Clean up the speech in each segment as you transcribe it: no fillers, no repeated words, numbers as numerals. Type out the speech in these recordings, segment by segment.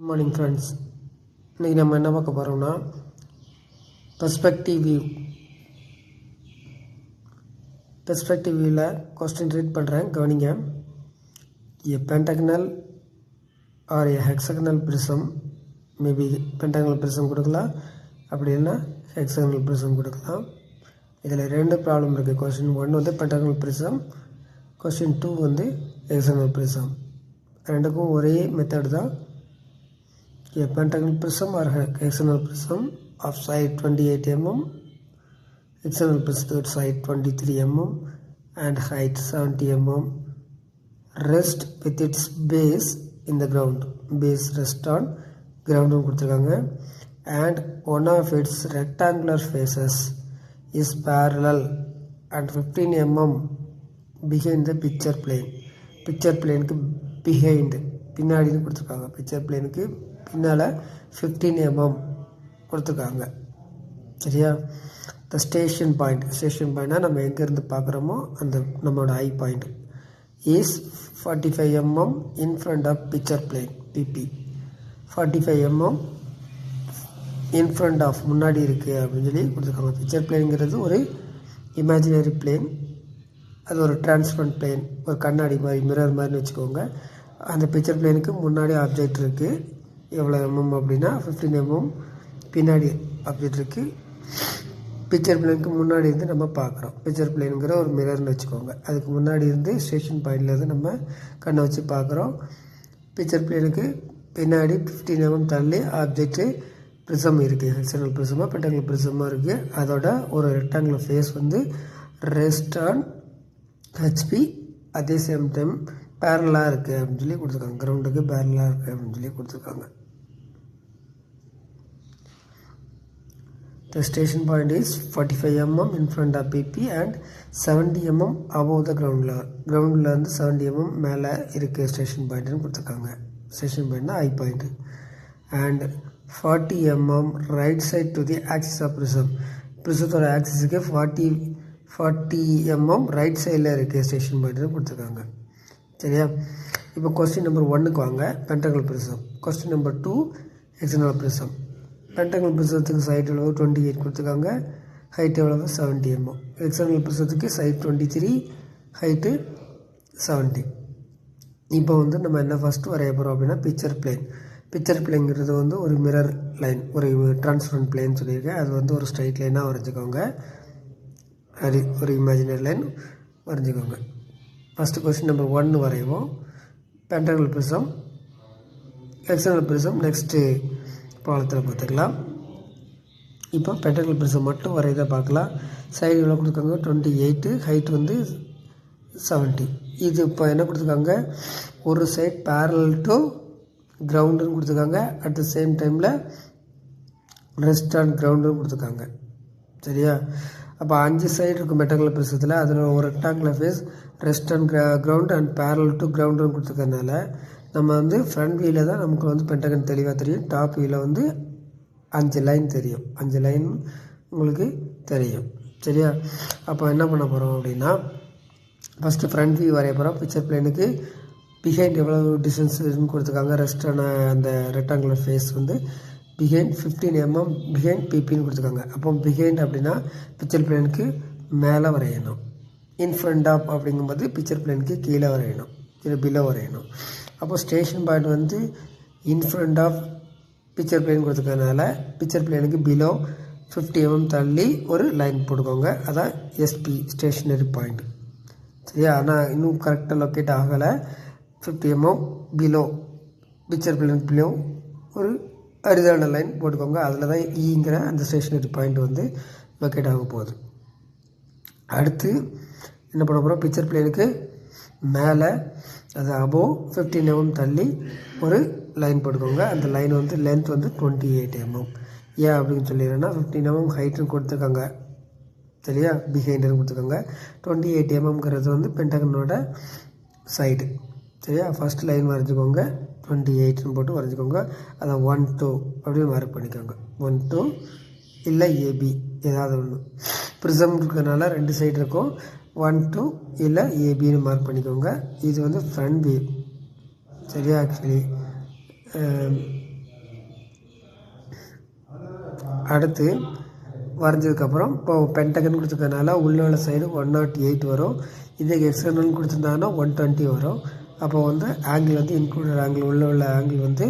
Good morning friends. இன்னைக்கு நம்ம என்ன பார்க்க போறோம்னா பெர்ஸ்பெக்டிவ் வியூல क्वेश्चन ரீட் பண்றேன் கவனிங்க. A pentagonal or a hexagonal prism, maybe pentagonal prism கொடுக்கலாம் அப்படினா hexagonal prism கொடுக்கலாம். இதுல ரெண்டு ப்ராப்ளம் இருக்கு. क्वेश्चन 1 வந்து pentagonal prism, क्वेश्चन 2 வந்து hexagonal prism. ரெண்டுக்கும் ஒரே மெத்தட் தான். A pentagonal prism or hexagonal prism of side 28 mm, hexagonal prism side 23 mm and height 70 mm rest with its base in the ground. Base rest on ground கொடுத்திருக்காங்க. And one of its rectangular faces is parallel and 15 mm behind the picture plane. Picture plane க்கு behind பின்னாடி கொடுத்திருக்காங்க. picture plane க்கு பின்னால 15 mm கொடுத்திருக்காங்க. சரியா? the station point நம்ம எங்க இருந்து பார்க்கறோமோ அந்த நம்மளோட ஐ point is 45 mm in front of picture plane PP. 45 mm in front of முன்னாடி இருக்கு அப்படினு சொல்லி கொடுத்திருக்காங்க. picture planeங்கிறது ஒரு imaginary plane. அது ஒரு transparent plane, ஒரு கண்ணாடி மாதிரி மிரர் மாதிரி வெச்சுக்கோங்க. அந்த picture planeக்கு முன்னாடி ஆப்ஜெக்ட் இருக்கு. எவ்வளவு mm அப்படினா 15 mm பின்னாடி ஆப்ஜெக்ட் இருக்கு. picture planeக்கு முன்னாடி இருந்து நம்ம பார்க்கறோம். picture planeங்கற ஒரு மிரர்னு வெச்சுக்கோங்க. அதுக்கு முன்னாடி இருந்து ஸ்டேஷன் பாயிண்ட்ல இருந்து நம்ம கண்ணை வச்சு பார்க்கறோம். picture planeக்கு பின்னாடி 15 mm தள்ளி ஆப்ஜெக்ட் prism இருக்கு. hexagonal prism pentagonal prism இருக்கு. அதோட ஒரு rectangular face வந்து rest on HP at the same time parallel இருக்கு அப்படினு சொல்லி கொடுத்திருக்காங்க. கிரவுண்டுக்கு parallel இருக்கு அப்படினு சொல்லி கொடுத்திருக்காங்க. The station point is 45 mm in front of PP and 70 mm above the ground level. Ground ல இருந்து 70 mm மேல இருக்கு ஸ்டேஷன் பாயிண்ட்னு கொடுத்திருக்காங்க. ஸ்டேஷன் பாயிண்ட்னா eye point. And 40 mm right side to the axis of prism. prismத்தோட ஆக்சிஸ்க்கு 40 mm right சைடுல இருக்கு station பாயிண்ட்னு கொடுத்திருக்காங்க. சரியா? இப்போ क्वेश्चन நம்பர் 1க்கு வாங்க. pentagonal prism. Question number 2 hexagonal prism. pentagonal prismத்துக்கு சைடு எவ்வளவு 28 கொடுத்திருக்காங்க. ஹைட் எவ்வளவு 70 mm. hexagonal prismத்துக்கு சைடு 23, ஹைட் 70. இப்போ வந்து நம்ம என்ன ஃபர்ஸ்ட் வரைய போறோம் அப்படினா picture plane. picture planeங்கிறது வந்து ஒரு மிரர் லைன், ஒரு transparent plane சொல்லிருக்கேன். அது வந்து ஒரு ஸ்ட்ரைட் லைனா வரைஞ்சுக்கோங்க. அது ஒரு இமேஜினரி லைன் வரைஞ்சுக்கோங்க. ஃபர்ஸ்ட் क्वेश्चन நம்பர் 1 வரைவோம். pentagonal prism, hexagonal prism next பாடத்துல பார்த்துக்கலாம். இப்போ pentagonal prism மட்டும் வரையத பார்க்கலாம். சைடு எவ்வளவு கொடுத்திருக்காங்க 28, ஹைட் வந்து 70. இது இப்போ என்ன கொடுத்திருக்காங்க, ஒரு சைடு parallel to ground னு கொடுத்திருக்காங்க. at the same timeல rest on ground னு கொடுத்திருக்காங்க. சரியா? அப்ப 5 சைடு இருக்கு pentagonal prismத்துல. அதுல ஒரு rectangular face rest on ground and parallel to ground னு கொடுத்திருக்கனால நம்ம வந்து front viewல தான் நமக்கு வந்து pentagon தெளிவா தெரியும். டாப் வியூல வந்து 5 லைன் தெரியும். 5 லைன் உங்களுக்கு தெரியும். சரியா? அப்ப என்ன பண்ண போறோம் அப்படினா ஃபர்ஸ்ட் front view வரைய போறோம். picture planeக்கு behind எவ்வளவு டிஸ்டன்ஸ் இருக்குன்னு கொடுத்திருக்காங்க. rest on அந்த rectangular face வந்து behind 15 mm behind PP னு கொடுத்திருக்காங்க. அப்போ behind அப்படினா picture planeக்கு மேல வரையணும். in front of அப்படிங்கும்போது picture planeக்கு கீழ வரையணும். இல்ல below வரையணும். அப்போ ஸ்டேஷன் பாயிண்ட் வந்து in front of picture plane கொடுத்திருக்கனால picture planeக்கு below 50 mm தள்ளி ஒரு லைன் போட்டுக்கோங்க. அதான் SP ஸ்டேஷனரி பாயிண்ட். சரியா? ஆனா இன்னும் கரெக்ட்டா லொகேட் ஆகல. 50 mm below picture plane below ஒரு ஹரிசாண்டல் லைன் போட்டுக்கோங்க. அதுல தான் ஈங்கற அந்த ஸ்டேஷனரி பாயிண்ட் வந்து லொகேட் ஆக போகுது. அடுத்து என்ன பண்ண போறோம், picture planeக்கு மேல அது above 15 mm தள்ளி ஒரு லைன் போட்டுக்கோங்க. அந்த லைன் வந்து லெந்த் வந்து 28 mm. ஏன் அப்படினு சொல்லிறேன்னா 15 mm ஹைட் கொடுத்திருக்காங்க. சரியா? behind னு கொடுத்திருக்காங்க. 28 mmங்கிறது வந்து பென்டகனோட சைடு. சரியா? ஃபர்ஸ்ட் லைன் வரைஞ்சுக்கோங்க. 28 னு போட்டு வரைஞ்சுக்கோங்க. அத 1 2 அப்படி மார்க் பண்ணிக்கோங்க. 1 2 இல்ல AB ஏதாவது ஒண்ணு. prism இருக்கனால ரெண்டு சைடு இருக்கும். 1 2 இல்ல AB னு மார்க் பண்ணிக்கோங்க. இது வந்து front view. சரியா? ஆக்சுவலி அடுத்து வரைஞ்சதுக்கப்புறம் இப்போ பென்டகன் கொடுத்துருக்கனால உள்ள சைடு 108 வரும். இதுக்கு எக்ஸ்டர்னல் கொடுத்துருந்தாங்கன்னா 120 வரும். அப்போ வந்து ஆங்கிள் வந்து இன்க்ளூடட் ஆங்கிள் உள்ள ஆங்கிள் வந்து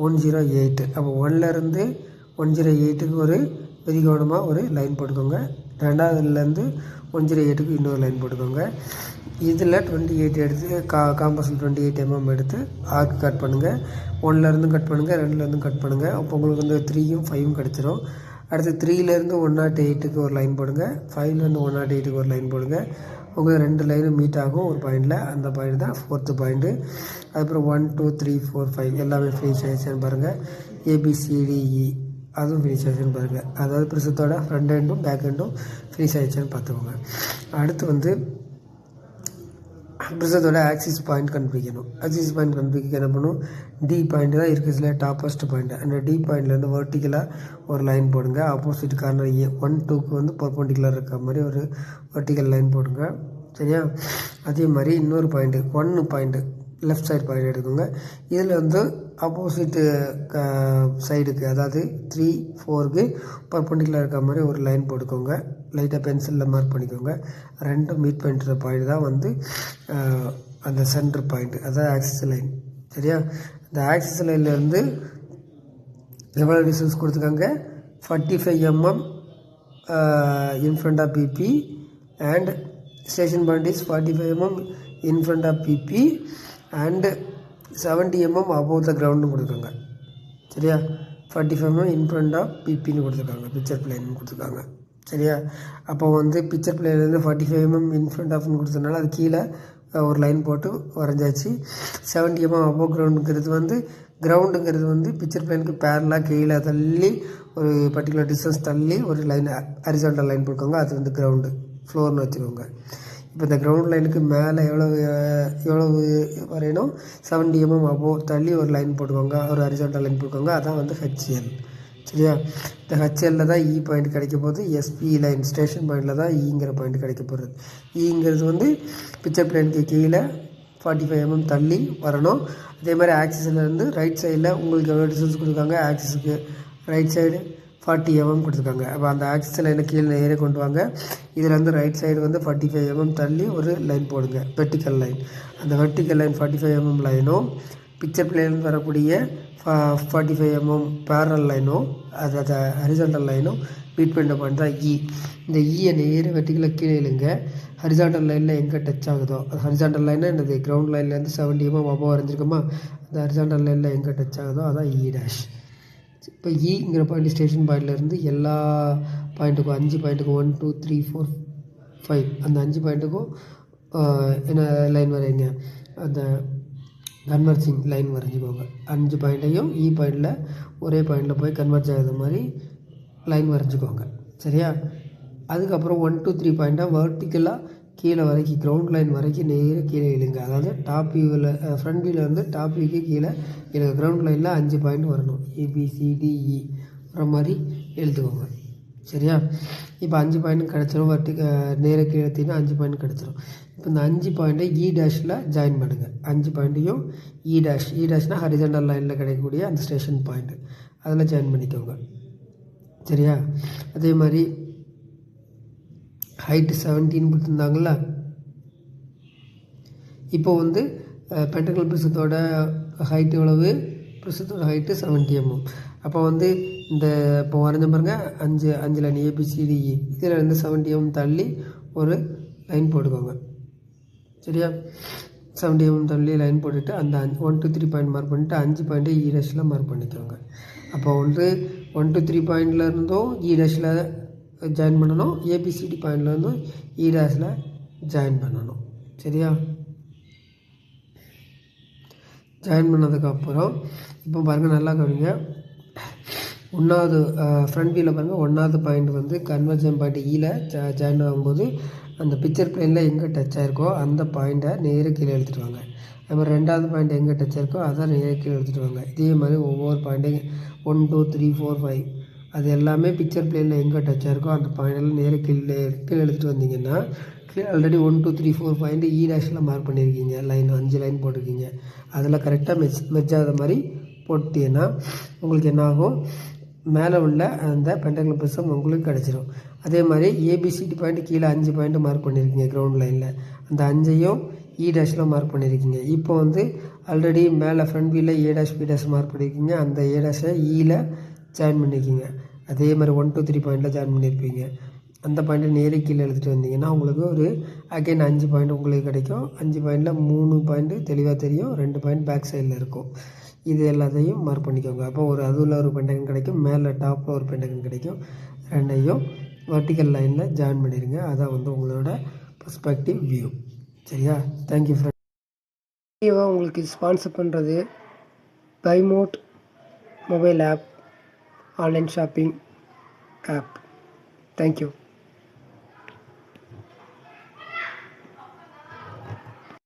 108. அப்போ 1லேருந்து 108க்கு ஒரு விதிகோணமாக ஒரு லைன் போட்டுக்கோங்க. ரெண்டாவதுலேருந்து 108க்கு இன்னொரு லைன் போட்டுக்கோங்க. இதில் 28 எடுத்து காம்பஸில் 28 mm எடுத்து ஆர்க் கட் பண்ணுங்கள். 1லேருந்து கட் பண்ணுங்கள், 2லேருந்து கட் பண்ணுங்கள். அப்போ உங்களுக்கு வந்து 3யும் 5யும் கிடச்சிரும். அடுத்து 3லேருந்து 108க்கு ஒரு லைன் போடுங்க. 5லேருந்து 108க்கு ஒரு லைன் போடுங்க. உங்களுக்கு 2 லைனும் மீட் ஆகும் ஒரு பாயிண்டில். அந்த பாயிண்ட் தான் 4th பாயிண்ட்டு. அதுக்கப்புறம் 1 2 3 4 5 எல்லாமே ஃபினிஷ் ஆகிடுச்சுன்னு பாருங்கள். ABCDE அதுவும் ஃபினிஷ் ஆகிடுச்சுன்னு பாருங்கள். அதாவது ப்ரிசத்தோட ஃப்ரண்ட் ஹேண்டும் பேக் ஹேண்டும் ஃபினிஷ் ஆகிடுச்சுன்னு பார்த்துக்கோங்க. அடுத்து வந்து ப்ரிசத்தோட ஆக்சிஸ் பாயிண்ட் கண்டுபிடிக்கணும். ஆக்சிஸ் பாயிண்ட் கண்டுபிடிக்க என்ன பண்ணும், டி பாயிண்ட் தான் இருக்கிறதுல டாப்பஸ்ட் பாயிண்ட். அந்த டி பாயிண்ட்லேருந்து வெர்டிக்கலாக ஒரு லைன் போடுங்க. ஆப்போசிட் கார்னர் 1 2க்கு வந்து பர்பெண்டிகுலர் இருக்க மாதிரி ஒரு வெர்டிக்கல் லைன் போடுங்க. சரியா? அதே மாதிரி இன்னொரு point 1 point left side point எடுத்துக்கோங்க. இதில் வந்து ஆப்போசிட்டு சைடுக்கு அதாவது 3 4க்கு பர்பெண்டிகுலர் இருக்க மாதிரி ஒரு லைன் போட்டுக்கோங்க. லைட்டாக பென்சிலில் மார்க் பண்ணிக்கோங்க. ரெண்டும் மீட் பண்ணுற பாயிண்ட் தான் வந்து அந்த சென்டர் பாயிண்ட், அதாவது ஆக்சிஸ் லைன். சரியா? இந்த ஆக்சிஸ் லைன்லேருந்து எவ்வளோ டிஸ்டன்ஸ் கொடுத்துருக்காங்க, 45 mm in front of PP and station point is 45 mm in front of PP and 70 mm above the ground கொடுத்துருக்காங்க. சரியா? 45 mm in front of PPன்னு கொடுத்துருக்காங்க, பிக்சர் பிளேன்னு கொடுத்துருக்காங்க. சரியா? அப்போ வந்து picture பிளேன்லேருந்து 45 mm in front of கொடுத்ததுனால அது கீழே ஒரு லைன் போட்டு வரைஞ்சாச்சு. 70 mm above groundங்கிறது வந்து கிரவுண்டுங்கிறது வந்து பிக்சர் பிளேனுக்கு பேரலாக கீழே தள்ளி ஒரு பர்டிகுலர் டிஸ்டன்ஸ் தள்ளி ஒரு லைன் ஹரிசாண்டல் லைன் போட்டுக்கோங்க. அது வந்து கிரவுண்டு ஃப்ளோர்னு வச்சுக்கோங்க. இப்போ இந்த கிரவுண்ட் லைனுக்கு மேலே எவ்வளவு வரையணும், 70 mm above தள்ளி ஒரு லைன் போட்டுக்கோங்க, ஒரு ஹரிசாண்டல் லைன் போட்டுக்கோங்க. அதான் வந்து HL. சரியா? இந்த HLல தான் இ பாயிண்ட் கிடைக்க போகுது. SP லைன் ஸ்டேஷன் பாயிண்டில் தான் ஈங்கிற பாயிண்ட் கிடைக்க போகிறது. ஈங்கிறது வந்து பிக்சர் பிளேனுக்கு கீழே 45 mm தள்ளி வரணும். அதே மாதிரி ஆக்சிஸ்லேருந்து ரைட் சைடில் உங்களுக்கு எவ்வளோ டிஸ்டன்ஸ் கொடுத்துருக்காங்க, ஆக்சிஸுக்கு ரைட் சைடு 40 mm கொடுத்துருக்காங்க. அப்போ அந்த ஆக்சிஸ் லைனை கீழே நேரே கொண்டு வாங்க. இதில் வந்து ரைட் சைடு வந்து 45 mm தள்ளி ஒரு லைன் போடுங்க, வெர்டிக்கல் லைன். அந்த வெர்டிக்கல் லைன் 45 mm லைனும் பிக்சர் பிளேன்லேருந்து வரக்கூடிய 45 mm பேரல் லைனும் அதாவது ஹரிசாண்டல் லைனும் மீட் பண்ண பாயிண்ட் தான் இ. இந்த ஈயை நேர வெர்டிக்கலாக கீழே இழுங்க. ஹரிசாண்டல் லைனில் எங்கே டச் ஆகுதோ, அது ஹரிசாண்டல் லைன்னா என்னது, கிரவுண்ட் லைன்லேருந்து 70 mm above வரைஞ்சிருக்குமா, அந்த ஹரிசாண்டல் லைனில் எங்கே டச் ஆகுதோ அதான் இ டேஷ். இப்போ இங்கிற பாயிண்ட் ஸ்டேஷன் பாயிண்ட்லேருந்து எல்லா பாயிண்ட்டுக்கும் 5 பாயிண்ட்டுக்கும் 1 2 3 4 5 அந்த 5 பாயிண்ட்டுக்கும் என்ன லைன் வரைங்க, அந்த கன்வர்ஜிங் லைன் வரைஞ்சிக்கோங்க. 5 பாயிண்ட்டையும் இ பாயிண்டில் ஒரே பாயிண்டில் போய் கன்வெர்ஜ் ஆகுது மாதிரி லைன் வரைஞ்சிக்கோங்க. சரியா? அதுக்கப்புறம் 1 2 3 பாயிண்ட்டாக வெர்டிக்கலாக கீழே வரைக்கும் கிரவுண்ட் லைன் வரைக்கும் நேராக கீழே இழுங்க. அதாவது டாப் வியூவில் ஃப்ரண்ட் வியூவில் வந்து டாப் வியூக்கு கீழே எனக்கு கிரவுண்ட் லைனில் 5 பாயிண்ட் வரணும். ABCDE வர மாதிரி எழுத்துக்கோங்க. சரியா? இப்போ 5 பாயிண்ட் கிடச்சிரும். நேராக கீழே எடுத்திங்கன்னா 5 பாயிண்ட் கிடச்சிரும். இப்போ இந்த 5 பாயிண்ட்டை இ டேஷில் ஜாயின் பண்ணுங்கள். 5 பாயிண்ட்டையும் இ டேஷ்னால் ஹரிசாண்டல் லைனில் கிடைக்கக்கூடிய அந்த ஸ்டேஷன் பாயிண்ட்டு அதில் ஜாயின் பண்ணிக்கோங்க. சரியா? அதே மாதிரி ஹைட்டு 17 கொடுத்துருந்தாங்கள. இப்போ வந்து பென்டகல் ப்ரிசத்தோட ஹைட்டு எவ்வளவு, ப்ரிசத்தோட ஹைட்டு 70 mm. அப்போ வந்து இந்த இப்போ வரைஞ்ச பாருங்க 5 லைன் ABCDE, இதில் வந்து 70 mm தள்ளி ஒரு லைன் போட்டுக்கோங்க. சரியா? 70 mm தள்ளி லைன் போட்டுட்டு அந்த 1 2 3 பாயிண்ட் மார்க் பண்ணிவிட்டு 5 பாயிண்ட்டு இ டேஷில் மார்க் பண்ணிக்கோங்க. அப்போ வந்து 1 2 3 பாயிண்டில் இருந்தும் இ டேஷில் ஜாயின் பண்ணணும், ABCD பாயிண்ட்லேருந்தும் இ டேஷில் ஜாயின் பண்ணணும். சரியா? ஜாயின் பண்ணதுக்கப்புறம் இப்போ பாருங்கள், நல்லா கவனிங்க. 1வது ஃப்ரண்ட் வியூவில் பாருங்கள், 1வது பாயிண்ட் வந்து கன்வர்ஜன் பாயிண்ட் ஈல ஜாயின் ஆகும்போது அந்த பிக்சர் பிளேனில் எங்கே டச் ஆகிருக்கோ அந்த பாயிண்ட்டை நேராக கீழே எடுத்துகிட்டு வாங்க. அது மாதிரி 2வது பாயிண்ட் எங்கே டச் ஆகிருக்கோ அதை நேராக கீழே எடுத்துகிட்டு வாங்க. இதே மாதிரி ஒவ்வொரு பாயிண்ட்டையும் 1 2 3 4 5 அது எல்லாமே பிக்சர் பிளேனில் எங்கே டச் ஆகிருக்கோ அந்த பாயிண்டெல்லாம் நேராக கீழே எடுத்துகிட்டு வந்தீங்கன்னா கீழே ஆல்ரெடி 1 2 3 4 பாயிண்ட் இ டேஷில் மார்க் பண்ணியிருக்கீங்க. லைன் 5 லைன் போட்டிருக்கீங்க. அதில் கரெக்டாக மெர்ஜ் ஆகாத மாதிரி போட்டீங்கன்னா உங்களுக்கு என்ன ஆகும், மேலே உள்ள அந்த பென்டகல் ப்ரிசம் உங்களுக்கு கிடச்சிரும். அதே மாதிரி ஏபிசிடி பாயிண்ட் கீழே 5 பாயிண்ட் மார்க் பண்ணியிருக்கீங்க கிரவுண்ட் லைனில், அந்த 5ஐயும் இ டேஷில் மார்க் பண்ணியிருக்கீங்க. இப்போ வந்து ஆல்ரெடி மேலே ஃப்ரண்ட் வியூவில் A dash B dash mark பண்ணியிருக்கீங்க, அந்த ஏ டேஷை இயில் ஜாயின் பண்ணியிருக்கீங்க. அதே மாதிரி 1 2 3 பாயிண்டில் ஜாயின் பண்ணியிருப்பீங்க. அந்த பாயிண்ட்டை நேரே கீழே எழுதிட்டு வந்தீங்கன்னா உங்களுக்கு ஒரு அகைன் 5 பாயிண்ட் உங்களுக்கு கிடைக்கும். 5 பாயிண்டில் 3 பாயிண்ட்டு தெளிவாக தெரியும், 2 பாயிண்ட் பேக் சைடில் இருக்கும். இது எல்லாத்தையும் மார்க் பண்ணிக்கோங்க. அப்போ ஒரு அதில் ஒரு பென்டகன் கிடைக்கும், மேலே டாப்பில் ஒரு பென்டகன் கிடைக்கும். ரெண்டையும் வெர்டிக்கல் லைனில் ஜாயின் பண்ணிடுங்க. அதான் வந்து உங்களோட பெர்ஸ்பெக்டிவ் வியூ. சரியா? Thank you friend. வீடியோவை உங்களுக்கு ஸ்பான்சர் பண்ணுறது பைமோட் mobile app, online shopping app. Thank you.